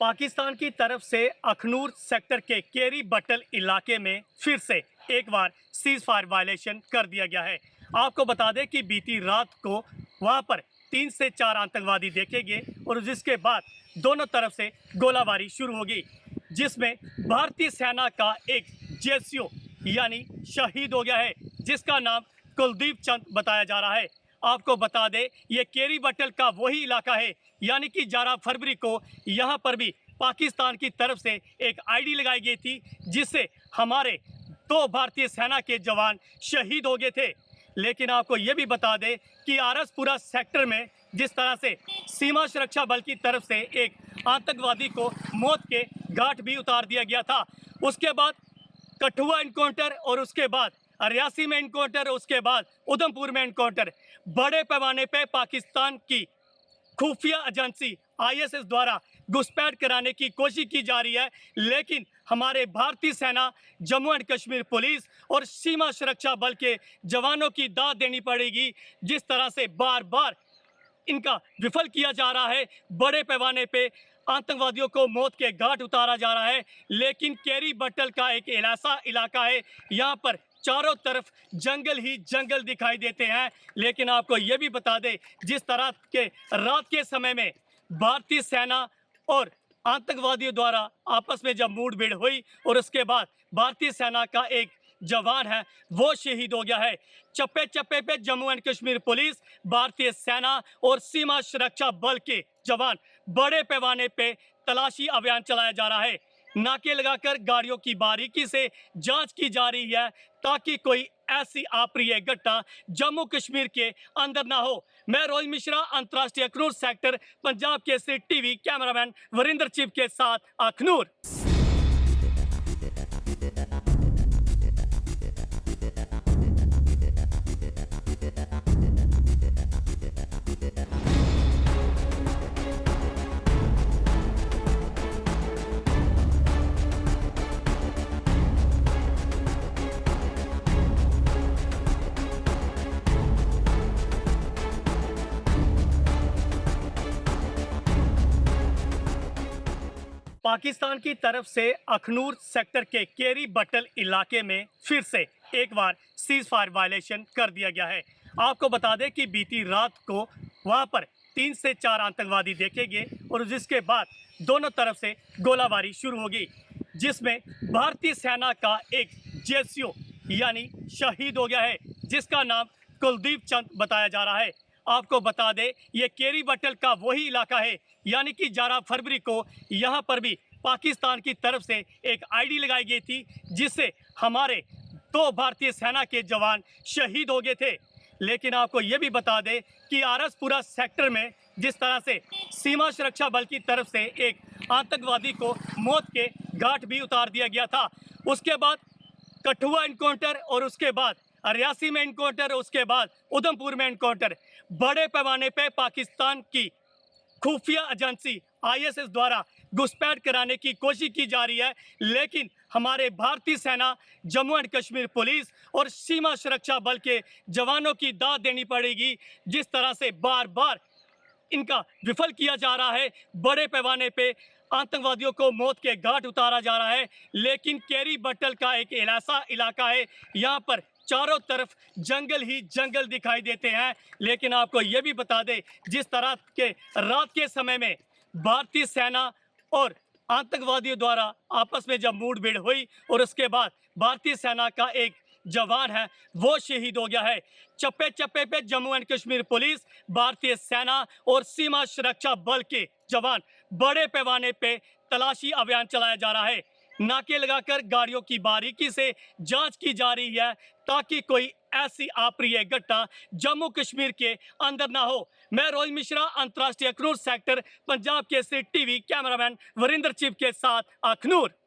पाकिस्तान की तरफ से अखनूर सेक्टर के केरी बटल इलाके में फिर से एक बार सीज फायर वायलेशन कर दिया गया है। आपको बता दें कि बीती रात को वहां पर 3 से 4 आतंकवादी देखे गए और जिसके बाद दोनों तरफ से गोलाबारी शुरू हो गई, जिसमें भारतीय सेना का एक जेसीओ यानी शहीद हो गया है, जिसका नाम कुलदीप चंद बताया जा रहा है। आपको बता दें ये केरी बटल का वही इलाका है, यानी कि 11 फरवरी को यहाँ पर भी पाकिस्तान की तरफ से एक आईडी लगाई गई थी, जिससे हमारे 2 भारतीय सेना के जवान शहीद हो गए थे। लेकिन आपको ये भी बता दें कि आरसपुरा सेक्टर में जिस तरह से सीमा सुरक्षा बल की तरफ से एक आतंकवादी को मौत के घाट भी उतार दिया गया था, उसके बाद कठुआ इनकाउंटर और उसके बाद रियासी में इनकाउंटर, उसके बाद उधमपुर में इनकाउंटर, बड़े पैमाने पे पाकिस्तान की खुफिया एजेंसी आईएसएस द्वारा घुसपैठ कराने की कोशिश की जा रही है। लेकिन हमारे भारतीय सेना, जम्मू एंड कश्मीर पुलिस और सीमा सुरक्षा बल के जवानों की दाद देनी पड़ेगी। जिस तरह से बार बार इनका विफल किया जा रहा है, बड़े पैमाने पे आतंकवादियों को मौत के घाट उतारा जा रहा है। लेकिन केरी बटल का एक ऐसा इलाका है, यहाँ पर चारों तरफ जंगल ही जंगल दिखाई देते हैं। लेकिन आपको ये भी बता दें, जिस तरह के रात के समय में भारतीय सेना और आतंकवादियों द्वारा आपस में जब मुठभेड़ हुई और उसके बाद भारतीय सेना का एक जवान है वो शहीद हो गया है। चप्पे चप्पे पे जम्मू एंड कश्मीर पुलिस, भारतीय सेना और सीमा सुरक्षा बल के जवान बड़े पैमाने पे तलाशी अभियान चलाया जा रहा है। नाके लगाकर गाड़ियों की बारीकी से जांच की जा रही है, ताकि कोई ऐसी अप्रिय घटना जम्मू कश्मीर के अंदर ना हो। मैं रोहित मिश्रा, अंतर्राष्ट्रीय Akhnoor sector, Punjab Kesari TV cameraman Varinder chip के साथ अखनूर। पाकिस्तान की तरफ से अखनूर सेक्टर के केरी बटल इलाके में फिर से एक बार सीज फायर वायलेशन कर दिया गया है। आपको बता दें कि बीती रात को वहां पर 3 से 4 आतंकवादी देखे गए और जिसके बाद दोनों तरफ से गोलाबारी शुरू हो गई, जिसमें भारतीय सेना का एक जेसीओ यानी शहीद हो गया है, जिसका नाम कुलदीप चंद बताया जा रहा है। आपको बता दें ये केरी बटल का वही इलाका है, यानी कि 11 फरवरी को यहाँ पर भी पाकिस्तान की तरफ से एक आईडी लगाई गई थी, जिससे हमारे 2 भारतीय सेना के जवान शहीद हो गए थे। लेकिन आपको ये भी बता दें कि आरसपुरा सेक्टर में जिस तरह से सीमा सुरक्षा बल की तरफ से एक आतंकवादी को मौत के घाट भी उतार दिया गया था, उसके बाद कठुआ इनकाउंटर और उसके बाद रियासी में इनकाउंटर, उसके बाद उधमपुर में इनकाउंटर, बड़े पैमाने पे पाकिस्तान की खुफिया एजेंसी आईएसएस द्वारा घुसपैठ कराने की कोशिश की जा रही है। लेकिन हमारे भारतीय सेना, जम्मू एंड कश्मीर पुलिस और सीमा सुरक्षा बल के जवानों की दाद देनी पड़ेगी। जिस तरह से बार बार इनका विफल किया जा रहा है, बड़े पैमाने पे आतंकवादियों को मौत के घाट उतारा जा रहा है। लेकिन केरी बटल का एक ऐसा इलाका है, यहाँ पर चारों तरफ जंगल ही जंगल दिखाई देते हैं। लेकिन आपको ये भी बता दें, जिस तरह के रात के समय में भारतीय सेना और आतंकवादियों द्वारा आपस में जब मुठभेड़ हुई और उसके बाद भारतीय सेना का एक जवान है वो शहीद हो गया है। चप्पे चप्पे पे जम्मू एंड कश्मीर पुलिस, भारतीय सेना और सीमा सुरक्षा बल के जवान बड़े पैमाने पे तलाशी अभियान चलाया जा रहा है। नाके लगाकर गाड़ियों की बारीकी से जांच की जा रही है, ताकि कोई ऐसी अप्रिय घटना जम्मू कश्मीर के अंदर ना हो। मैं रोहित मिश्रा, अंतर्राष्ट्रीय Akhnoor sector, Punjab Kesari TV cameraman Varinder chip के साथ अखनूर।